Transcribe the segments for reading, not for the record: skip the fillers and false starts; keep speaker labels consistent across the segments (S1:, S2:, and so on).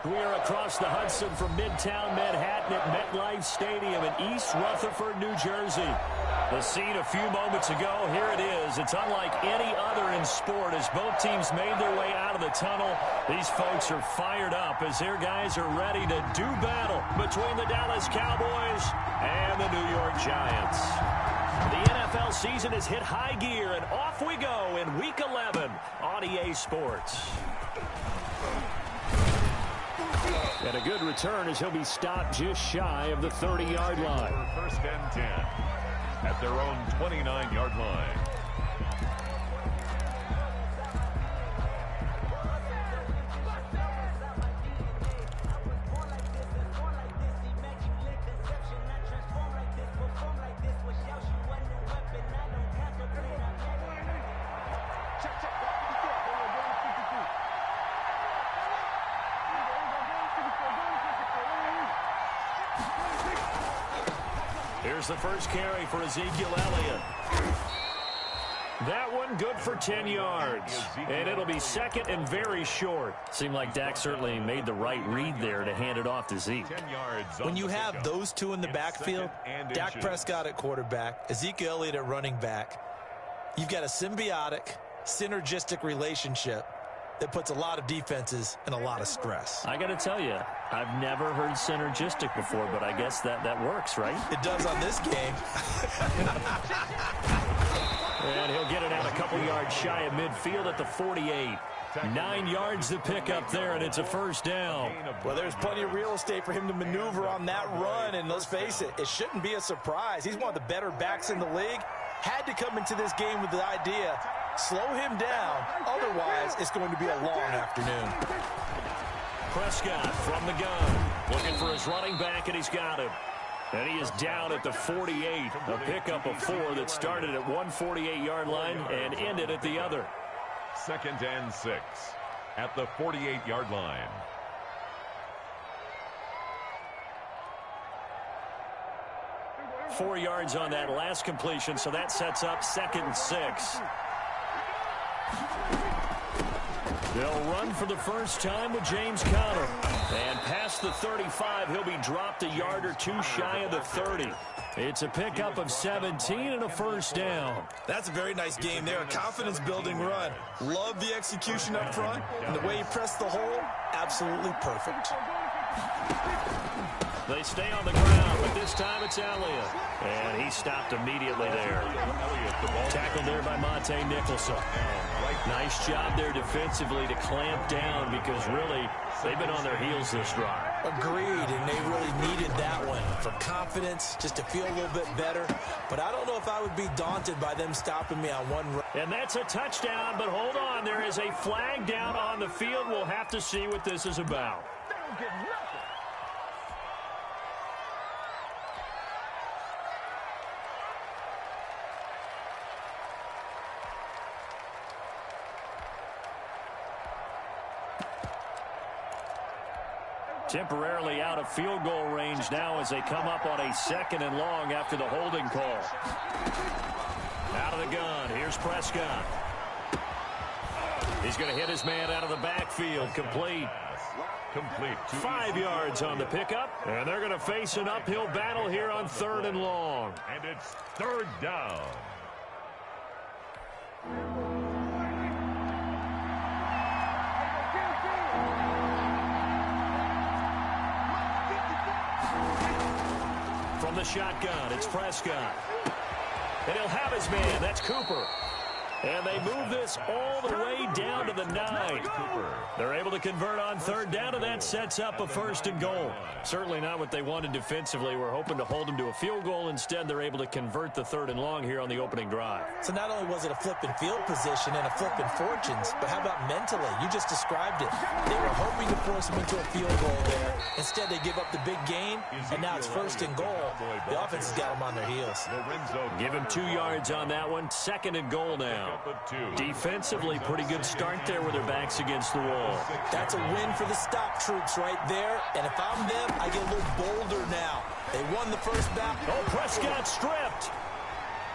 S1: We are across the Hudson from Midtown Manhattan at MetLife Stadium in East Rutherford, New Jersey. The scene a few moments ago, here it is. It's unlike any other in sport as both teams made their way out of the tunnel. These folks are fired up as their guys are ready to do battle between the Dallas Cowboys and the New York Giants. The NFL season has hit high gear, and off we go in Week 11 on EA Sports. And a good return as he'll be stopped just shy of the 30-yard line.
S2: First and 10 at their own 29-yard line.
S1: Here's the first carry for Ezekiel Elliott. That one good for 10 yards. And it'll be second and very short. Seemed like Dak certainly made the right read there to hand it off to Zeke.
S3: When you have those two in the backfield, Dak Prescott at quarterback, Ezekiel Elliott at running back, you've got a symbiotic, synergistic relationship that puts a lot of defenses in a lot of stress.
S1: I got to tell you, I've never heard synergistic before, but I guess that works, right?
S3: It does on this game.
S1: And he'll get it out a couple yards shy of midfield at the 48. 9 yards to pick up there, and it's a first down.
S3: Well, there's plenty of real estate for him to maneuver on that run, and let's face it, it shouldn't be a surprise. He's one of the better backs in the league. Had to come into this game with the idea, slow him down, otherwise it's going to be a long afternoon.
S1: Prescott from the gun, looking for his running back, and he's got him. And he is down at the 48, a pickup of 4 that started at 148-yard line and ended at the other.
S2: Second and 6 at the 48-yard line.
S1: Four yards on that last completion, so that sets up second and 6. They'll run for the first time with James Conner. And past the 35, he'll be dropped a yard or two shy of the 30. It's a pickup of 17 and a first down.
S3: That's a very nice game there. A confidence-building run. Love the execution up front. And the way he pressed the hole, absolutely perfect.
S1: They stay on the ground, but this time it's Elliott. And he stopped immediately there. Tackled there by Monte Nicholson. Nice job there defensively to clamp down because really they've been on their heels this drive.
S3: Agreed, and they really needed that one for confidence, just to feel a little bit better. But I don't know if I would be daunted by them stopping me on one run.
S1: And that's a touchdown, but hold on. There is a flag down on the field. We'll have to see what this is about.
S4: They don't get nothing.
S1: Temporarily out of field goal range now as they come up on a second and long after the holding call. Out of the gun, here's Prescott. He's going to hit his man out of the backfield, complete. 5 yards on the pickup, and they're going to face an uphill battle here on third and long.
S2: And it's third down.
S1: From the shotgun, it's Prescott. And he'll have his man. That's Cooper. And they move this all the way down to the 9. They're able to convert on third down, and that sets up a first and goal. Certainly not what they wanted defensively. We're hoping to hold them to a field goal. Instead, they're able to convert the third and long here on the opening drive.
S3: So not only was it a flipping field position and a flipping fortunes, but how about mentally? You just described it. They were hoping to force them into a field goal there. Instead, they give up the big gain, and now it's first and goal. The offense has got them on their heels.
S1: Give him 2 yards on that one. Second and goal now. Defensively, pretty good start there with their backs against the wall.
S3: That's a win for the stop troops right there. And if I'm them, I get a little bolder now. They won the first battle.
S1: Oh, Prescott stripped.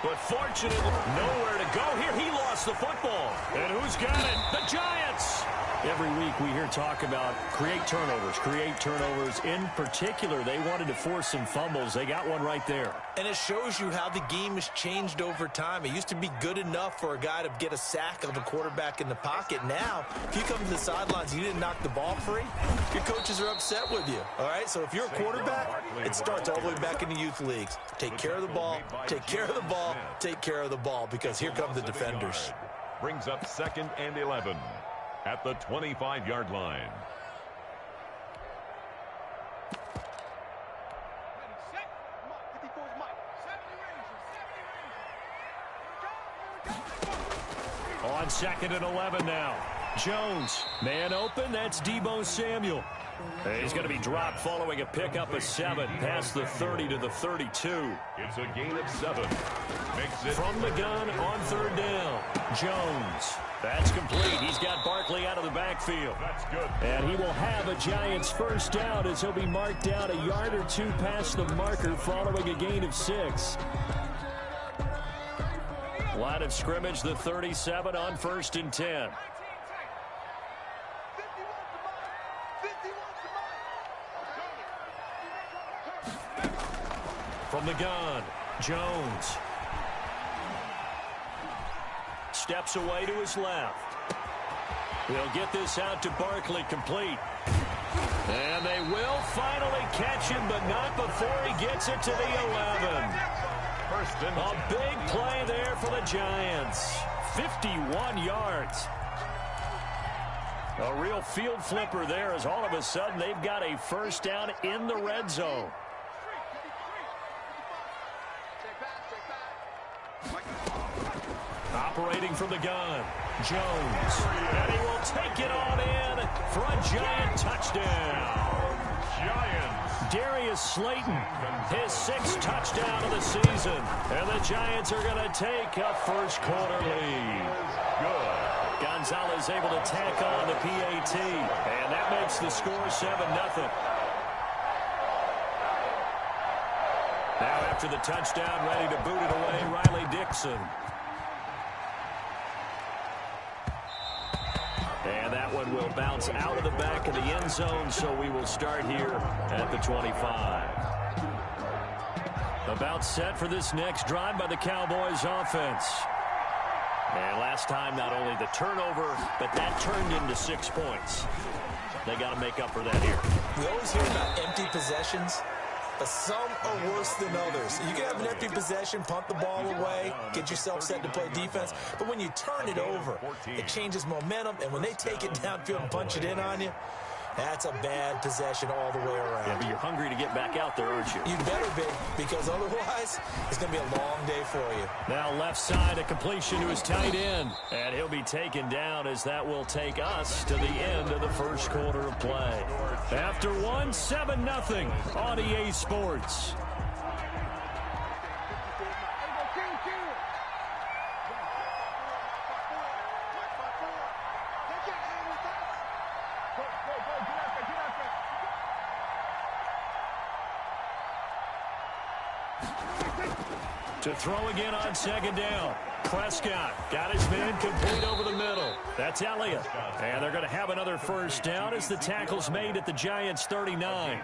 S1: But fortunately, nowhere to go here. He lost the football. And who's got it? The Giants. Every week we hear talk about create turnovers. In particular, they wanted to force some fumbles. They got one right there.
S3: And it shows you how the game has changed over time. It used to be good enough for a guy to get a sack of a quarterback in the pocket. Now, if you come to the sidelines and you didn't knock the ball free, your coaches are upset with you. All right, so if you're a quarterback, it starts all the way back in the youth leagues. Take care of the ball, take care of the ball, take care of the ball, because here come the defenders.
S2: Brings up 2nd and 11 at the 25-yard line.
S1: On 2nd and 11 now. Jones, man open, that's Deebo Samuel. He's going to be dropped following a pickup of 7 past the 30 to the 32.
S2: It's a gain of 7. Makes it
S1: from the gun on 3rd down. Jones. That's complete. He's got Barkley out of the backfield.
S2: That's good.
S1: And he will have a Giants first down as he'll be marked down a yard or 2 past the marker following a gain of 6. Line of scrimmage, the 37 on 1st and 10. From the gun, Jones. Steps away to his left. He'll get this out to Barkley, complete. And they will finally catch him, but not before he gets it to the 11. A big play there for the Giants. 51 yards. A real field flipper there, as all of a sudden they've got a first down in the red zone. Operating from the gun, Jones. And he will take it on in for a Giant touchdown.
S2: Giants.
S1: Darius Slayton, his 6th touchdown of the season. And the Giants are going to take a first quarter lead.
S2: Good.
S1: Gonzalez able to tack on the PAT. And that makes the score 7-0. Now after the touchdown, ready to boot it away, Riley Dixon. And that one will bounce out of the back of the end zone, so we will start here at the 25. About set for this next drive by the Cowboys offense. And last time, not only the turnover, but that turned into 6 points. They got to make up for that here.
S3: We always hear about empty possessions, but some are worse than others. You can have an empty possession, punt the ball away, get yourself set to play defense. But when you turn it over, it changes momentum. And when they take it downfield and punch it in on you, that's a bad possession all the way around.
S1: Yeah, but you're hungry to get back out there, aren't you?
S3: You better be, because otherwise it's going to be a long day for you.
S1: Now left side, a completion to his tight end. And he'll be taken down, as that will take us to the end of the first quarter of play. After 7-0 on EA Sports. To throw again on 2nd down. Prescott got his man complete over the middle. That's Elliott. And they're going to have another first down as the tackle's made at the Giants' 39.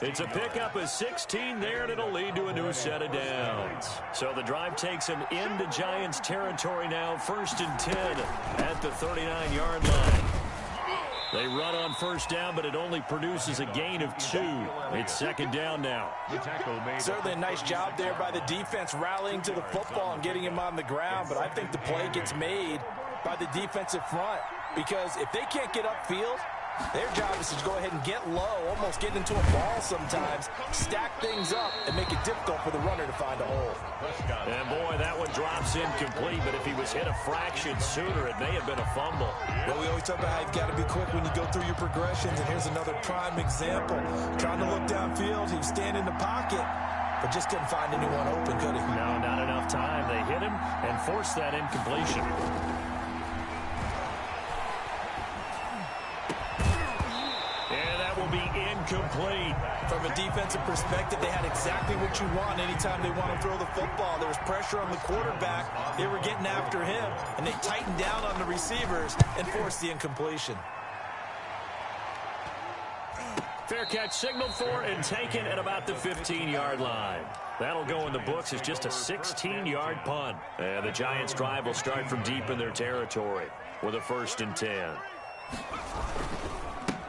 S1: It's a pickup of 16 there, and it'll lead to a new set of downs. So the drive takes him into Giants territory now, 1st and 10 at the 39-yard line. They run on first down, but it only produces a gain of 2. It's 2nd down now.
S3: Certainly a nice job there by the defense rallying to the football and getting him on the ground, but I think the play gets made by the defensive front, because if they can't get upfield, their job is to go ahead and get low, almost get into a ball sometimes, stack things up, and make it difficult for the runner to find a hole.
S1: And boy, that one drops incomplete, but if he was hit a fraction sooner, it may have been a fumble.
S3: Well, we always talk about how you've got to be quick when you go through your progressions, and here's another prime example. Trying to look downfield, he was standing in the pocket, but just couldn't find anyone open, could he?
S1: No, not enough time. They hit him and forced that incompletion. Incomplete.
S3: From a defensive perspective, they had exactly what you want anytime they want to throw the football. There was pressure on the quarterback. They were getting after him, and they tightened down on the receivers and forced the incompletion.
S1: Fair catch signaled for and taken at about the 15-yard line. That'll go in the books as just a 16-yard punt. And the Giants' drive will start from deep in their territory with a 1st and 10.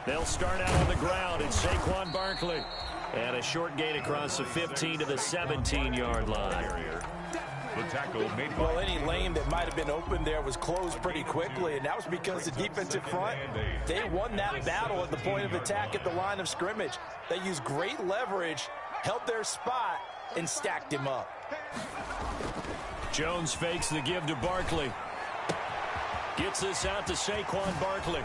S1: They'll start out on the ground. It's Saquon Barkley. And a short gain across the 15 to the 17-yard line.
S2: The tackle made.
S3: Well, any lane that might have been open there was closed pretty quickly, and that was because the defensive front, they won that battle at the point of attack at the line of scrimmage. They used great leverage, held their spot, and stacked him up.
S1: Jones fakes the give to Barkley. Gets this out to Saquon Barkley.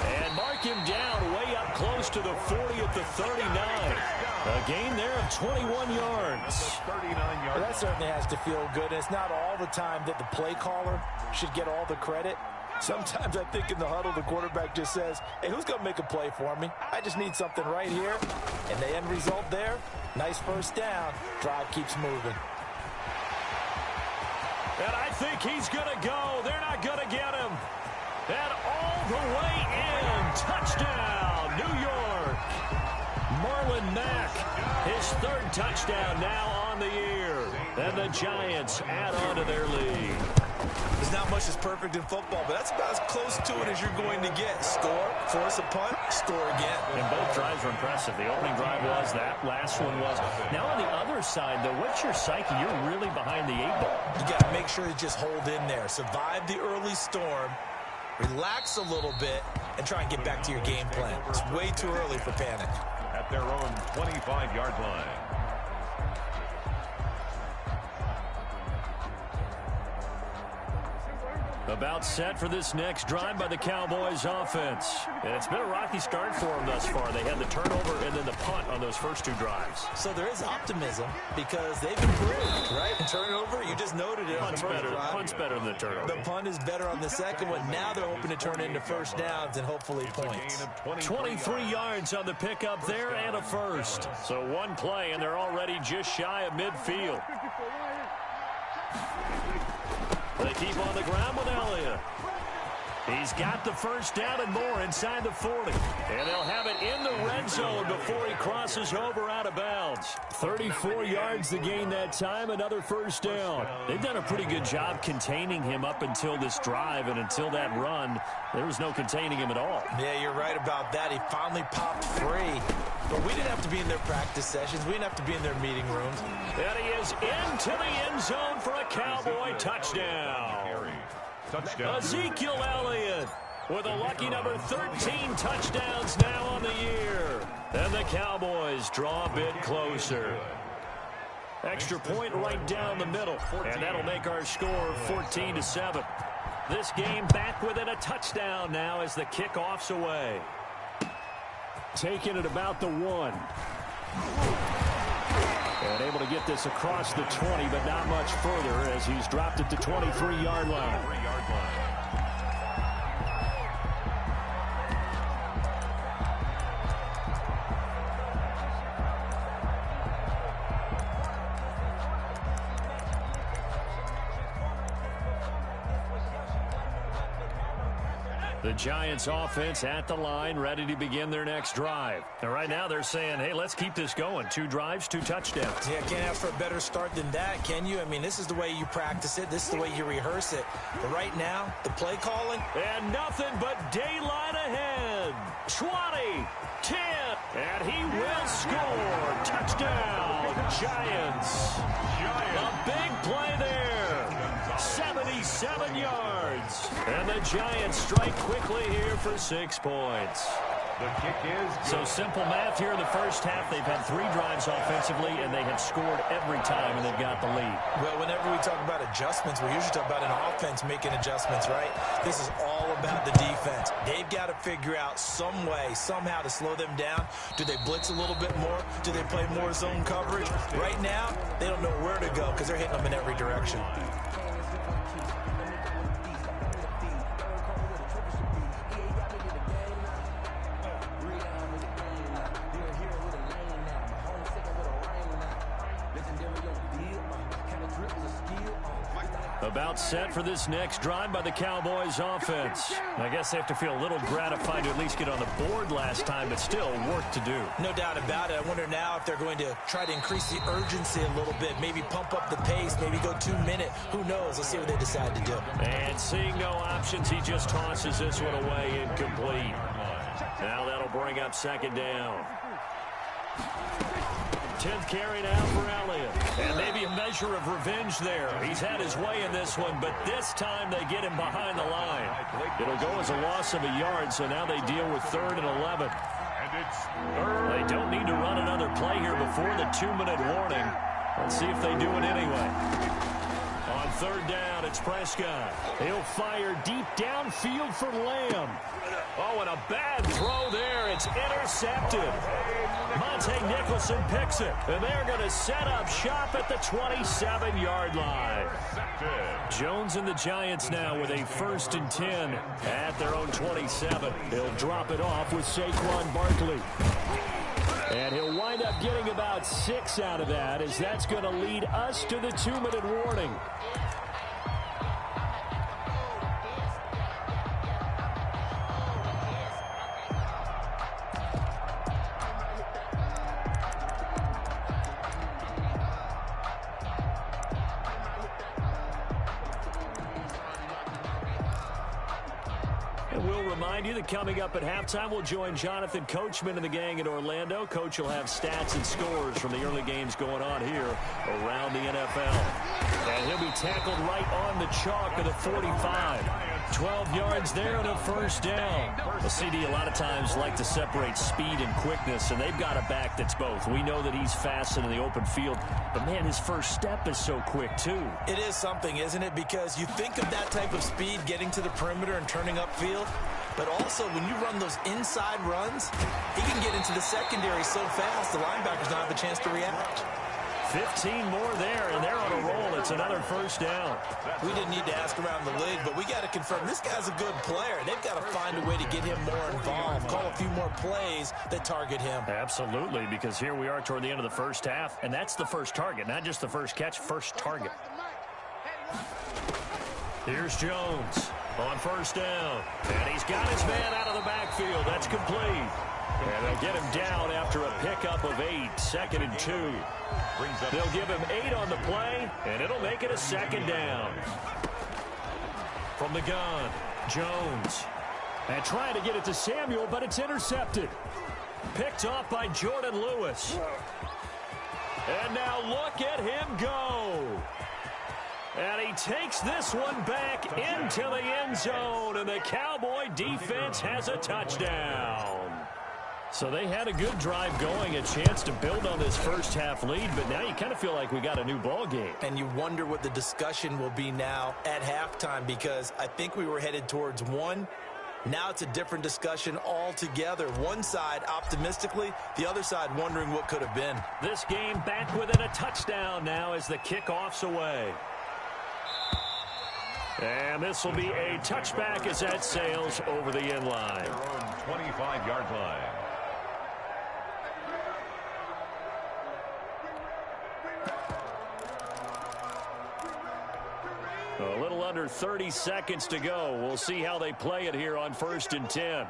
S1: And mark him down way up close to the 40 at the 39. A gain there of 21 yards.
S3: Well, that certainly has to feel good. It's not all the time that the play caller should get all the credit. Sometimes I think in the huddle, the quarterback just says, hey, who's going to make a play for me? I just need something right here. And the end result there, nice 1st down. Drive keeps moving.
S1: And I think he's going to go. They're not going to get him. And all the way in. Touchdown, New York. Marlon Mack, his 3rd touchdown now on the year. And the Giants add on to their lead.
S3: There's not much that's perfect in football, but that's about as close to it as you're going to get. Score, force a punt, score again.
S1: And both drives were impressive. The opening drive was, that last one was. Now on the other side, though, what's your psyche? You're really behind the 8-ball.
S3: You got to make sure you just hold in there. Survive the early storm, relax a little bit, and try and get back to your game plan. It's way too early for panic.
S2: At their own 25-yard line.
S1: About set for this next drive by the Cowboys offense. And it's been a rocky start for them thus far. They had the turnover and then the punt on those first 2 drives.
S3: So there is optimism because they've improved, right? Turnover, you just noted it.
S1: Punt's better than the turnover.
S3: The punt is better on the second one. Now they're hoping to turn into 1st downs and hopefully points.
S1: 23 yards on the pickup there and a 1st. So one play and they're already just shy of midfield. They keep on the ground with Elliott. He's got the 1st down and more inside the 40. And they'll have it in the red zone before he crosses over out of bounds. 34 yards the gain that time, another 1st down. They've done a pretty good job containing him up until this drive, and until that run, there was no containing him at all.
S3: Yeah, you're right about that. He finally popped free. But we didn't have to be in their practice sessions. We didn't have to be in their meeting rooms.
S1: And he is into the end zone for a Cowboy touchdown. Ezekiel Elliott with a lucky number 13 touchdowns now on the year. And the Cowboys draw a bit closer. Extra point right down the middle. And that'll make our score 14-7. This game back within a touchdown now as the kickoff's away. Taking it about the 1. And able to get this across the 20, but not much further as he's dropped it to 23-yard line. The Giants offense at the line, ready to begin their next drive. And right now they're saying, hey, let's keep this going. 2 drives, 2 touchdowns.
S3: Yeah, can't ask for a better start than that, can you? I mean, this is the way you practice it. This is the way you rehearse it. But right now, the play calling.
S1: And nothing but daylight ahead. 20, 10, and he will score. Touchdown, Giants. A big play there. 77 yards. And the Giants strike quickly here for 6 points.
S2: The kick is
S1: so simple math here in the first half. They've had 3 drives offensively, and they have scored every time, and they've got the lead.
S3: Well, whenever we talk about adjustments, we usually talk about an offense making adjustments, right? This is all about the defense. They've got to figure out some way, somehow to slow them down. Do they blitz a little bit more? Do they play more zone coverage? Right now, they don't know where to go because they're hitting them in every direction.
S1: About set for this next drive by the Cowboys offense. I guess they have to feel a little gratified to at least get on the board last time, but still work to do.
S3: No doubt about it. I wonder now if they're going to try to increase the urgency a little bit, maybe pump up the pace, maybe go 2 minute. Who knows? Let's see what they decide to do.
S1: And seeing no options, he just tosses this one away incomplete. Now that'll bring up second down. 10th carry now for Elliott. And maybe a measure of revenge there. He's had his way in this one, but this time they get him behind the line. It'll go as a loss of a yard, so now they deal with 3rd and 11. They don't need to run another play here before the 2-minute warning. Let's see if they do it anyway. On 3rd down, it's Prescott. He'll fire deep downfield for Lamb. Oh, and a bad throw there. It's intercepted. Monte Nicholson picks it. And they're going to set up shop at the 27-yard line. Jones and the Giants now with a 1st and 10 at their own 27. He'll drop it off with Saquon Barkley. And he'll wind up getting about 6 out of that, as that's going to lead us to the 2-minute warning. We'll remind you that coming up at halftime, we'll join Jonathan Coachman and the gang in Orlando. Coach will have stats and scores from the early games going on here around the NFL. And he'll be tackled right on the chalk of the 45. 12 yards there and a 1st down. The CD a lot of times like to separate speed and quickness, and they've got a back that's both. We know that he's fast in the open field, but man, his first step is so quick too.
S3: It is something, isn't it? Because you think of that type of speed getting to the perimeter and turning upfield, but also when you run those inside runs, he can get into the secondary so fast the linebackers don't have a chance to react.
S1: 15 more there, and they're on a roll. It's another 1st down.
S3: We didn't need to ask around the league, but we got to confirm this guy's a good player. They've got to find a way to get him more involved, call a few more plays that target him.
S1: Absolutely, because here we are toward the end of the first half, and that's the first target, not just the first catch, first target. Here's Jones on 1st down, and he's got his man out of the backfield. That's complete. And they'll get him down after a pickup of 8, 2nd and 2. They'll give him 8 on the play, and it'll make it a 2nd down. From the gun, Jones. And trying to get it to Samuel, but it's intercepted. Picked off by Jordan Lewis. And now look at him go. And he takes this one back into the end zone, and the Cowboy defense has a touchdown. So they had a good drive going, a chance to build on this first half lead, but now you kind of feel like we got a new ball game.
S3: And you wonder what the discussion will be now at halftime, because I think we were headed towards 1. Now it's a different discussion altogether. One side optimistically, the other side wondering what could have been.
S1: This game back within a touchdown now as the kickoff's away. And this will be a touchback as that sails over the end line.
S2: Their own 25-yard line.
S1: A little under 30 seconds to go. We'll see how they play it here on 1st and 10.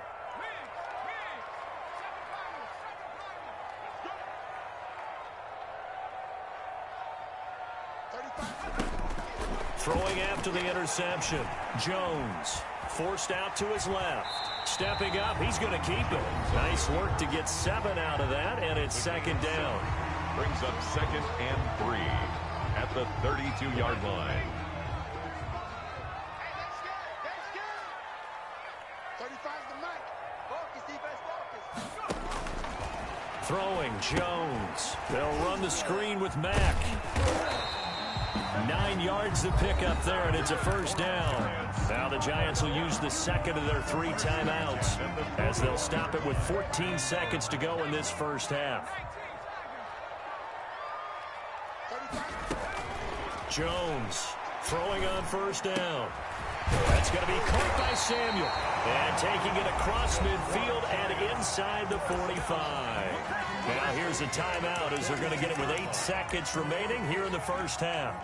S1: Throwing after the interception. Jones forced out to his left. Stepping up, he's going to keep it. Nice work to get 7 out of that, and it's 2nd down.
S2: Brings up 2nd and 3 at the 32-yard line.
S1: Throwing, Jones. They'll run the screen with Mack. 9 yards to pick up there, and it's a 1st down. Now the Giants will use the 2nd of their 3 timeouts as they'll stop it with 14 seconds to go in this first half. Jones throwing on 1st down. That's going to be caught by Samuel. And taking it across midfield and inside the 45. Now here's a timeout as they're going to get it with 8 seconds remaining here in the first half.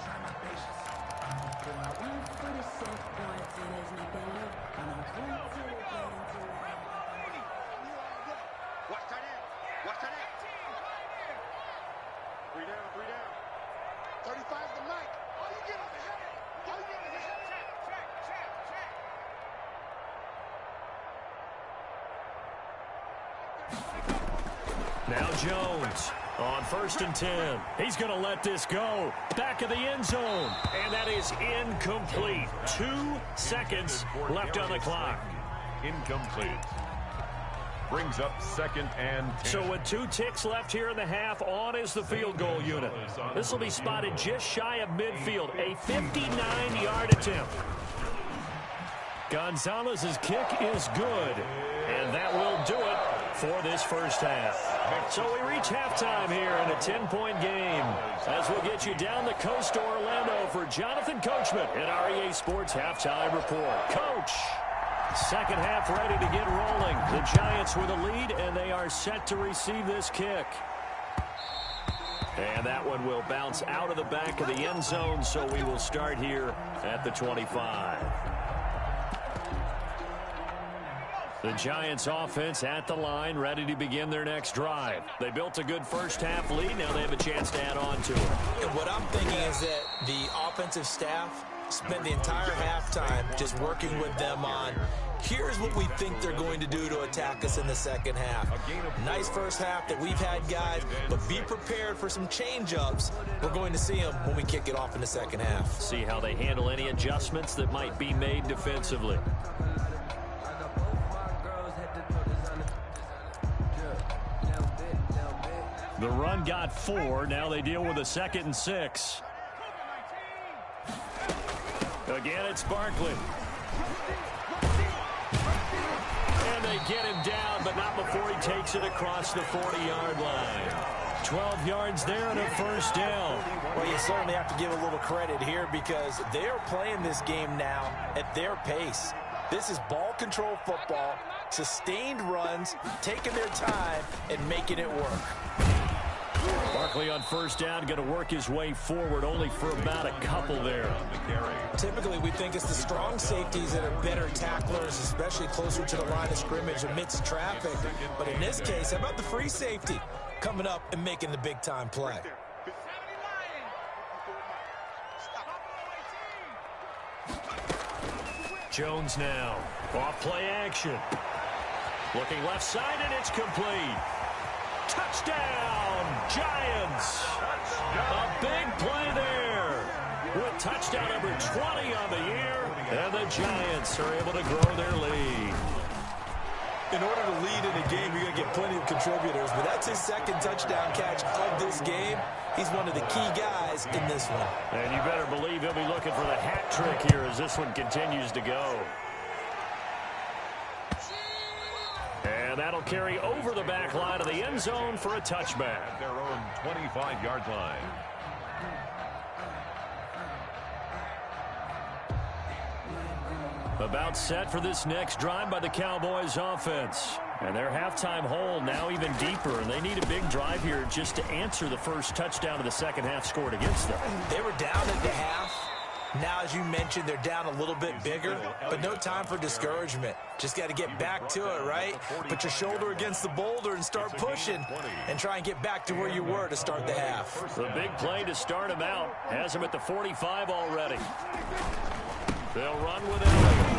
S1: Now Jones on 1st and 10. He's going to let this go. Back of the end zone. And that is incomplete. 2 seconds left on the clock.
S2: Incomplete. Brings up 2nd and 10.
S1: So with 2 ticks left here in the half, on is the field goal unit. This will be spotted just shy of midfield. A 59-yard attempt. Gonzalez's kick is good. And that will do it for this first half. So we reach halftime here in a 10-point game. As we'll get you down the coast to Orlando for Jonathan Coachman at REA Sports Halftime Report. Coach! Second half ready to get rolling. The Giants with a lead, and they are set to receive this kick. And that one will bounce out of the back of the end zone, so we will start here at the 25. The Giants offense at the line, ready to begin their next drive. They built a good first half lead. Now they have a chance to add on to it.
S3: And what I'm thinking is that the offensive staff spent the entire halftime just working with them on, here's what we think they're going to do to attack us in the second half. Nice first half that we've had, guys, but be prepared for some change-ups. We're going to see them when we kick it off in the second half.
S1: See how they handle any adjustments that might be made defensively. The run got 4. Now they deal with a 2nd and 6. Again, it's Barkley. And they get him down, but not before he takes it across the 40-yard line. 12 yards there and a first down.
S3: Well, you certainly have to give a little credit here because they are playing this game now at their pace. This is ball control football, sustained runs, taking their time, and making it work.
S1: Barkley on first down, going to work his way forward only for about a couple there.
S3: Typically, we think it's the strong safeties that are better tacklers, especially closer to the line of scrimmage amidst traffic. But in this case, how about the free safety coming up and making the big-time play?
S1: Jones now. Off play action. Looking left side, and it's complete. Touchdown, Giants. A big play there. With touchdown number 20 on the year, and the Giants are able to grow their lead.
S3: In order to lead in a game, you're going to get plenty of contributors, but that's his 2nd touchdown catch of this game. He's one of the key guys in this one.
S1: And you better believe he'll be looking for the hat trick here as this one continues to go. And that'll carry over the back line of the end zone for a touchback.
S2: Their own 25-yard line.
S1: About set for this next drive by the Cowboys offense. And their halftime hole now even deeper, and they need a big drive here just to answer the first touchdown of the second half scored against them.
S3: They were down at the half. Now, as you mentioned, they're down a little bit bigger, but no time for discouragement. Just got to get back to it, right? Put your shoulder against the boulder and start pushing and try and get back to where you were to start the half.
S1: The big play to start him out has him at the 45 already. They'll run with Elliott.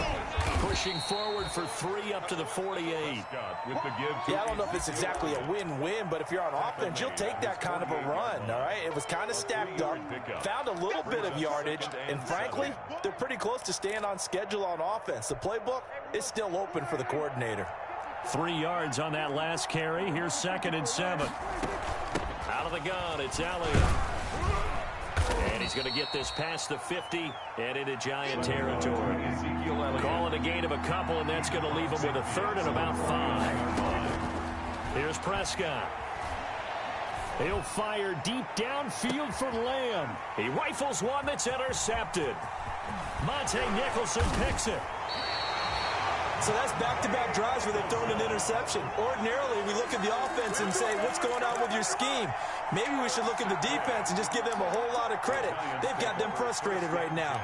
S1: Pushing forward for 3 up to the 48.
S3: Yeah, I don't know if it's exactly a win-win, but if you're on offense, you'll take that kind of a run, all right? It was kind of stacked up, found a little bit of yardage, and frankly, they're pretty close to staying on schedule on offense. The playbook is still open for the coordinator.
S1: 3 yards on that last carry. Here's 2nd and 7. Out of the gun, it's Elliott. And he's going to get this past the 50 and into Giant territory. Call it a gain of a couple, and that's going to leave him with a 3rd and about 5. Here's Prescott. He'll fire deep downfield for Lamb. He rifles one that's intercepted. Monte Nicholson picks it.
S3: So that's back-to-back drives where they've thrown an interception. Ordinarily, we look at the offense and say, what's going on with your scheme? Maybe we should look at the defense and just give them a whole lot of credit. They've got them frustrated right now.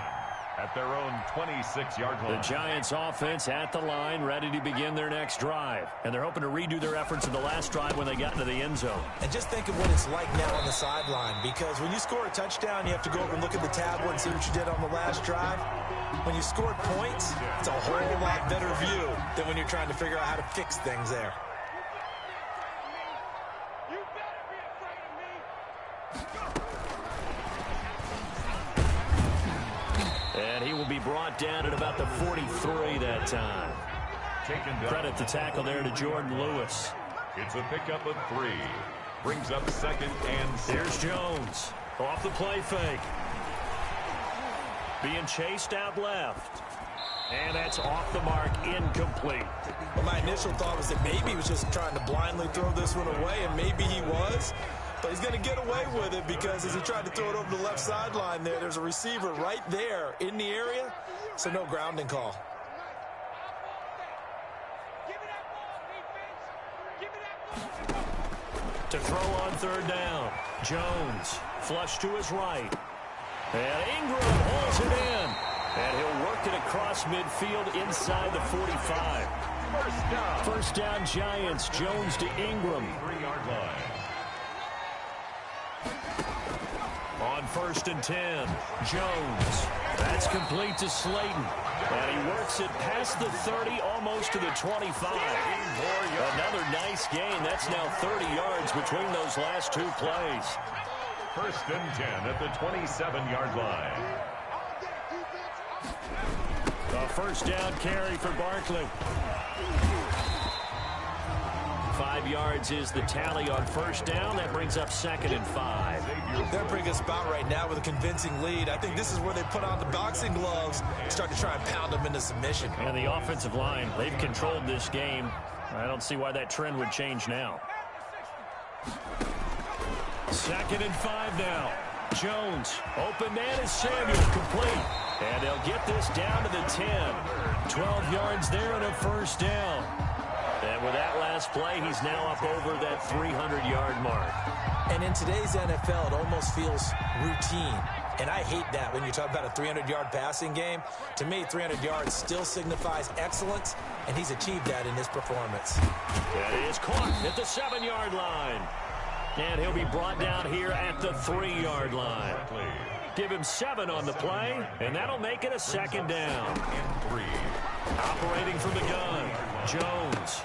S2: At their own 26-yard line.
S1: The Giants offense at the line, ready to begin their next drive. And they're hoping to redo their efforts in the last drive when they got into the end zone.
S3: And just think of what it's like now on the sideline, because when you score a touchdown, you have to go over and look at the tablet and see what you did on the last drive. When you scored points, it's a whole lot better view than when you're trying to figure out how to fix things there.
S1: And he will be brought down at about the 43 that time. Credit the tackle there to Jordan Lewis.
S2: It's a pickup of 3. Brings up 2nd and 6.
S1: Here's Jones. Off the play fake. Being chased out left. And that's off the mark, incomplete.
S3: Well, my initial thought was that maybe he was just trying to blindly throw this one away, and maybe he was. But he's going to get away with it because as he tried to throw it over the left sideline there's a receiver right there in the area, so no grounding call.
S1: To throw on 3rd down. Jones, flush to his right. And Ingram holds it in. And he'll work it across midfield inside the 45. First down Giants. Jones to Ingram.
S2: 3-yard line.
S1: On 1st and 10, Jones. That's complete to Slayton. And he works it past the 30, almost to the 25. Another nice gain. That's now 30 yards between those last 2 plays.
S2: 1st and 10 at the 27-yard line.
S1: A first down carry for Barkley. 5 yards is the tally on 1st down. That brings up 2nd and 5.
S3: They're in a pretty good spot right now with a convincing lead. I think this is where they put on the boxing gloves and start to try and pound them into submission.
S1: And the offensive line, they've controlled this game. I don't see why that trend would change now. 2nd and 5 now. Jones, open man is Samuel, complete. And they'll get this down to the 10. 12 yards there and a first down. And with that last play, he's now up over that 300-yard mark.
S3: And in today's NFL, it almost feels routine. And I hate that when you talk about a 300-yard passing game. To me, 300 yards still signifies excellence, and he's achieved that in his performance.
S1: That is caught at the 7-yard line. And he'll be brought down here at the 3-yard line. Give him 7 on the play, and that'll make it a 2nd down.
S2: And 3.
S1: Operating from the gun, Jones.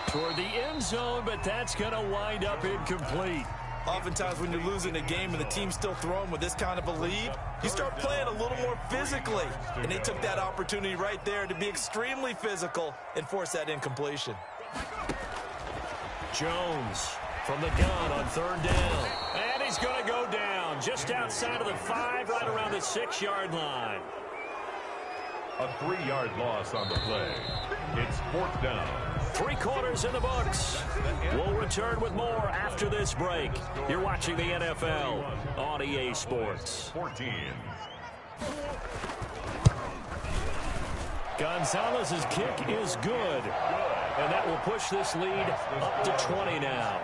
S1: Toward the end zone, but that's going to wind up incomplete.
S3: Oftentimes when you're losing a game and the team's still throwing with this kind of a lead, you start playing a little more physically. And they took that opportunity right there to be extremely physical and force that incompletion.
S1: Jones from the gun on 3rd down. And he's going to go down just outside of the 5, right around the 6-yard line.
S2: A 3-yard loss on the play. It's 4th down.
S1: 3 quarters in the books. We'll return with more after this break. You're watching the NFL on EA Sports.
S2: 14.
S1: Gonzalez's kick is good. And that will push this lead up to 20 now.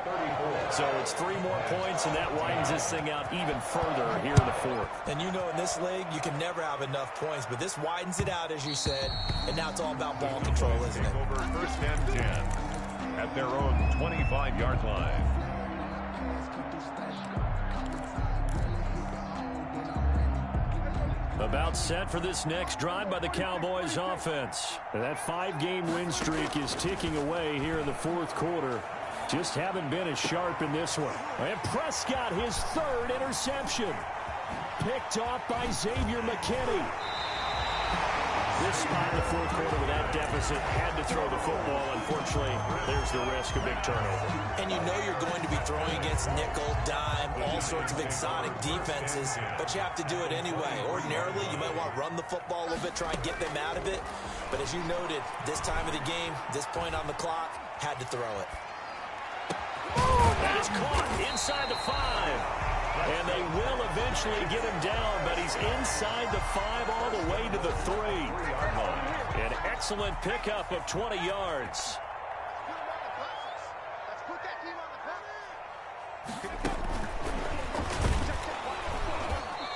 S1: So it's 3 more points, and that widens this thing out even further here in the 4th.
S3: And you know in this league, you can never have enough points, but this widens it out, as you said, and now it's all about ball control, isn't it?
S2: Over 1st and 10 at their own 25-yard line.
S1: About set for this next drive by the Cowboys offense. And that 5-game win streak is ticking away here in the 4th quarter. Just haven't been as sharp in this one. And Prescott, his 3rd interception. Picked off by Xavier McKinney. This spot in the 4th quarter with that deficit, had to throw the football. Unfortunately, there's the risk of big turnover.
S3: And you know you're going to be throwing against nickel, dime, all sorts of exotic defenses, but you have to do it anyway. Ordinarily, you might want to run the football a little bit, try and get them out of it. But as you noted, this time of the game, this point on the clock, had to throw it.
S1: That is caught inside the 5. And they will eventually get him down, but he's inside the 5 all the way to the 3. An excellent pickup of 20 yards.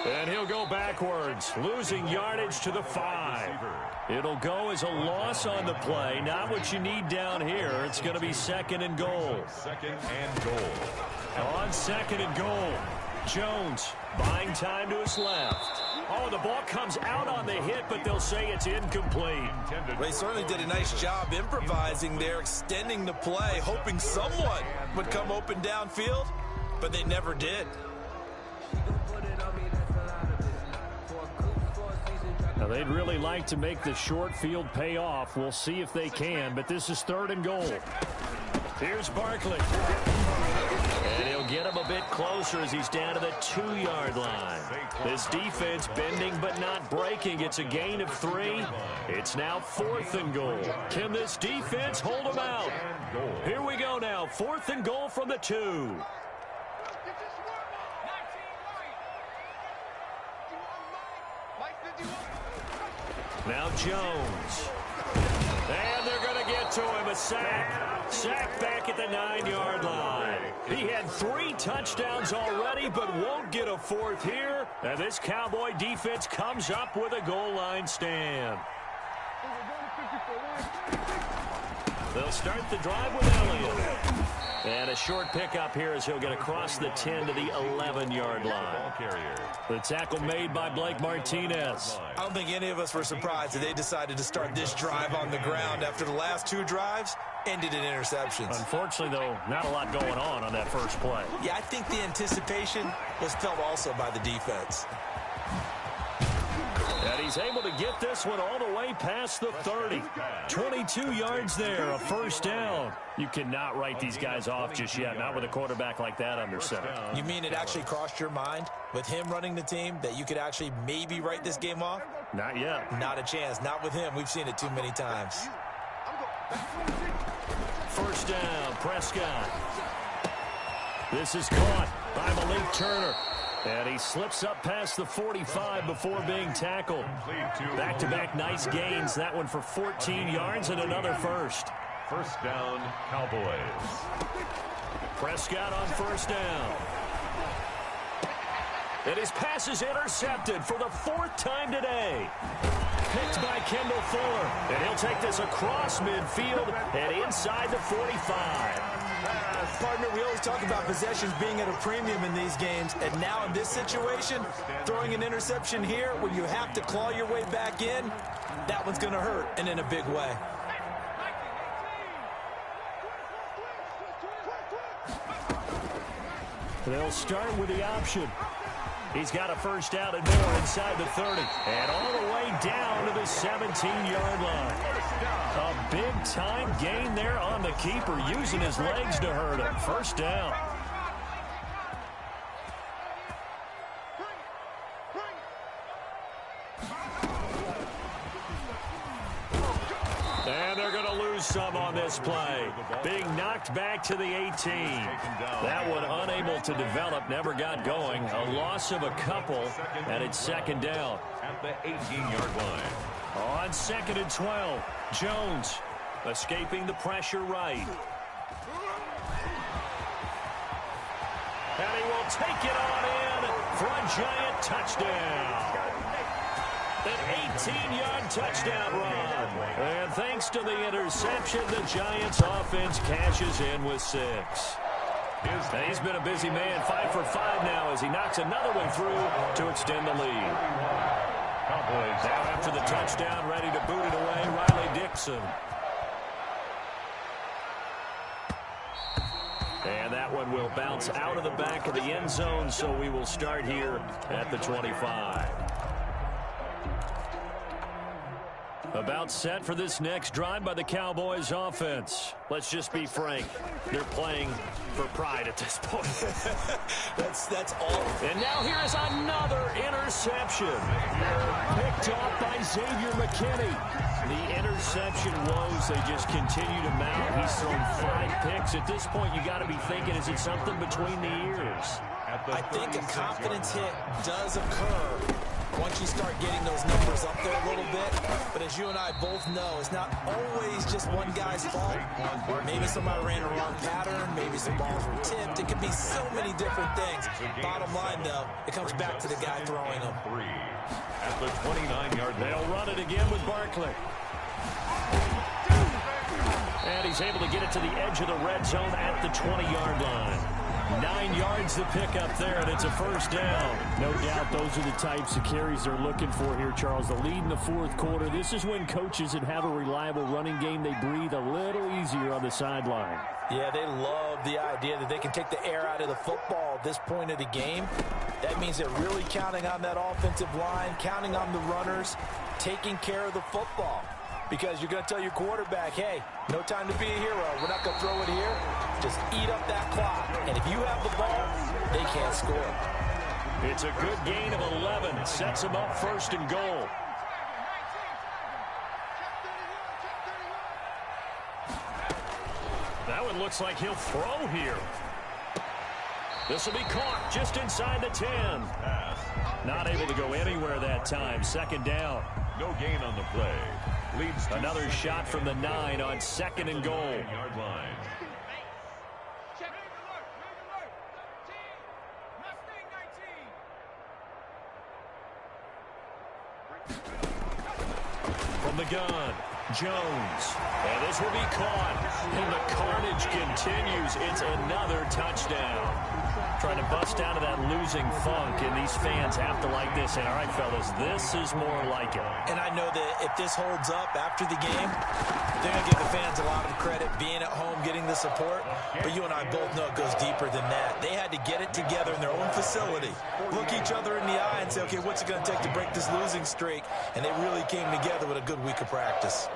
S1: And he'll go backwards, losing yardage to the 5. It'll go as a loss on the play. Not what you need down here. It's going to be 2nd and goal.
S2: 2nd and goal.
S1: On 2nd and goal, Jones buying time to his left. Oh, the ball comes out on the hit, but they'll say it's incomplete.
S3: They certainly did a nice job improvising there, extending the play, hoping someone would come open downfield, but they never did.
S1: They'd really like to make the short field pay off. We'll see if they can, but this is 3rd and goal. Here's Barkley. And he'll get him a bit closer as he's down to the 2-yard line. This defense bending but not breaking. It's a gain of 3. It's now 4th and goal. Can this defense hold them out? Here we go now. 4th and goal from the 2. Now Jones. And they're going to get to him. A sack. Sack back at the 9-yard line. He had 3 touchdowns already, but won't get a 4th here. And this Cowboy defense comes up with a goal line stand. They'll start the drive with Elliott. And a short pickup here as he'll get across the 10 to the 11-yard line. The tackle made by Blake Martinez.
S3: I don't think any of us were surprised that they decided to start this drive on the ground after the last 2 drives ended in interceptions.
S1: Unfortunately, though, not a lot going on that first play.
S3: Yeah, I think the anticipation was felt also by the defense.
S1: And he's able to get this one all the way past the 30. 22 yards there, a 1st down. You cannot write these guys off just yet, not with a quarterback like that under center.
S3: You mean it actually crossed your mind with him running the team that you could actually maybe write this game off?
S1: Not yet.
S3: Not a chance. Not with him. We've seen it too many times.
S1: 1st down, Prescott. This is caught by Malik Turner. And he slips up past the 45 before being tackled. Back-to-back nice gains. That one for 14 yards and another 1st.
S2: 1st down, Cowboys.
S1: Prescott on 1st down. And his pass is intercepted for the 4th time today. Picked by Kendall Fuller. And he'll take this across midfield and inside the 45.
S3: Partner, we always talk about possessions being at a premium in these games, and now in this situation, throwing an interception here when you have to claw your way back in, that one's going to hurt, and in a big way.
S1: They'll start with the option. He's got a 1st down and more inside the 30. And all the way down to the 17-yard line. A big-time gain there on the keeper, using his legs to hurt him. 1st down. And they're going to lose some on this play. Being knocked back to the 18. That one unable to develop, never got going. A loss of a couple, and it's 2nd down.
S2: At the 18-yard line.
S1: On 2nd and 12, Jones escaping the pressure right. And he will take it on in for a giant touchdown. An 18-yard touchdown run. And thanks to the interception, the Giants offense cashes in with 6. And he's been a busy man, 5 for 5 now as he knocks another one through to extend the lead. Cowboys now after the touchdown, ready to boot it away, Riley Dixon. And that one will bounce out of the back of the end zone, so we will start here at the 25. About set for this next drive by the Cowboys offense. Let's just be frank. They're playing for pride at this point.
S3: That's all.
S1: And now here is another interception. Picked off by Xavier McKinney. The interception woes, they just continue to mount. He's thrown 5 picks. At this point, you got to be thinking, is it something between the ears?
S3: I think a confidence hit does occur once you start getting those numbers up there a little bit. But as you and I both know, it's not always just one guy's fault. Maybe somebody ran a wrong pattern. Maybe some balls were tipped. It could be so many different things. Bottom line, though, it comes back to the guy throwing them.
S2: At the 29-yard line.
S1: They'll run it again with Barkley. And he's able to get it to the edge of the red zone at the 20-yard line. 9 yards to pick up there, and it's a 1st down. No doubt those are the types of carries they're looking for here, Charles. The lead in the 4th quarter. This is when coaches that have a reliable running game, they breathe a little easier on the sideline.
S3: Yeah, they love the idea that they can take the air out of the football at this point of the game. That means they're really counting on that offensive line, counting on the runners, taking care of the football. Because you're going to tell your quarterback, hey, no time to be a hero. We're not going to throw it here. Just eat up that clock. And if you have the ball, they can't score.
S1: It's a good gain of 11. Sets them up 1st and goal. That one looks like he'll throw here. This will be caught just inside the 10. Not able to go anywhere that time. 2nd down.
S2: No gain on the play. Leads to
S1: another shot from the 9 on 2nd and goal.
S2: Yard line.
S1: From the gun, Jones. And this will be caught. And the carnage continues. It's another touchdown. Trying to bust out of that losing funk, and these fans have to like this. And all right, fellas, this is more like it.
S3: And I know that if this holds up after the game, they're going to give the fans a lot of credit being at home, getting the support. But you and I both know it goes deeper than that. They had to get it together in their own facility, look each other in the eye and say, okay, what's it going to take to break this losing streak? And they really came together with a good week of practice.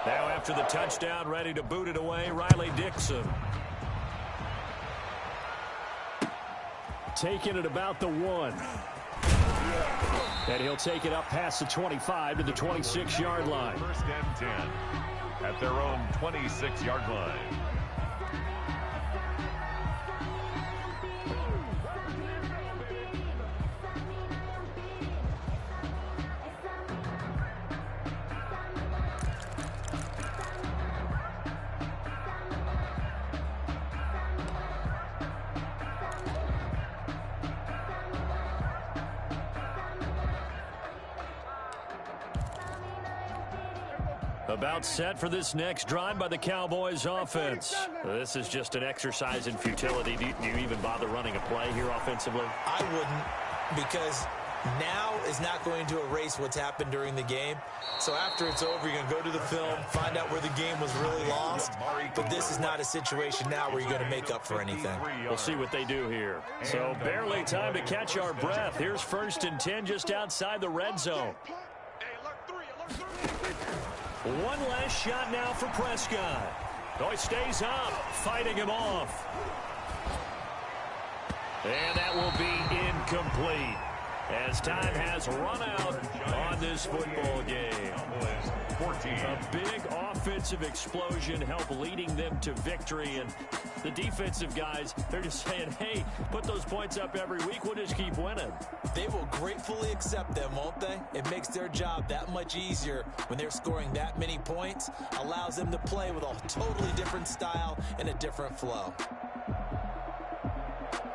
S1: Now after the touchdown, ready to boot it away, Riley Dixon. Taking it about the 1. And he'll take it up past the 25 to the 26-yard line.
S2: 1st and 10 at their own 26-yard line.
S1: About set for this next drive by the Cowboys offense. This is just an exercise in futility. Do you even bother running a play here offensively?
S3: I wouldn't, because now is not going to erase what's happened during the game. So after it's over, you're going to go to the film, find out where the game was really lost. But this is not a situation now where you're going to make up for anything.
S1: We'll see what they do here. So barely time to catch our breath. Here's 1st and 10 just outside the red zone. One last shot now for Prescott. Oh, he stays up, fighting him off. And that will be incomplete as time has run out on this football game.
S2: 14.
S1: A big offensive explosion helped leading them to victory. And the defensive guys, they're just saying, hey, put those points up every week. We'll just keep winning.
S3: They will gratefully accept them, won't they? It makes their job that much easier when they're scoring that many points. Allows them to play with a totally different style and a different flow.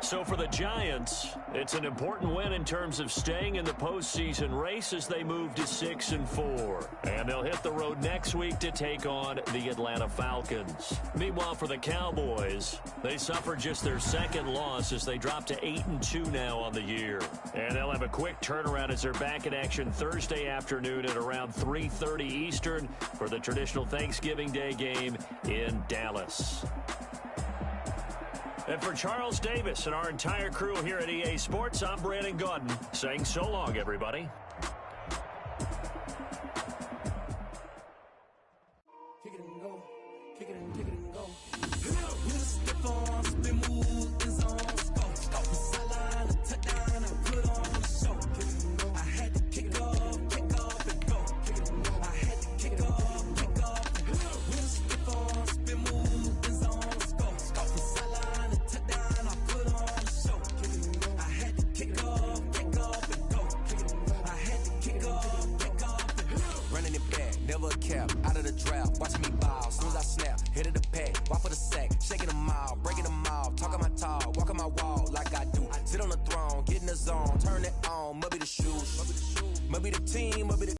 S1: So for the Giants, it's an important win in terms of staying in the postseason race as they move to 6-4. And they'll hit the road next week to take on the Atlanta Falcons. Meanwhile, for the Cowboys, they suffered just their 2nd loss as they drop to 8-2 now on the year. And they'll have a quick turnaround as they're back in action Thursday afternoon at around 3:30 Eastern for the traditional Thanksgiving Day game in Dallas. And for Charles Davis and our entire crew here at EA Sports, I'm Brandon Gaudin saying so long, everybody.
S4: Kick it and go. Kick it and go. I had to kick off and go. I had to kick off and go. With a stiff on, spin move and zone. Let's go. From sideline to touchdown, I put on the show. I had to kick off and go. I had to kick off and go. Running it back, never a cap. Out of the draft, watching me ball. Soon as I snap, hit of the pack, walk for the sack, shaking them all, breaking them all, talking my talk, walking my wall like I do. Sit on the throne, get in the zone, turn it on, maybe the shoes, maybe the team, maybe the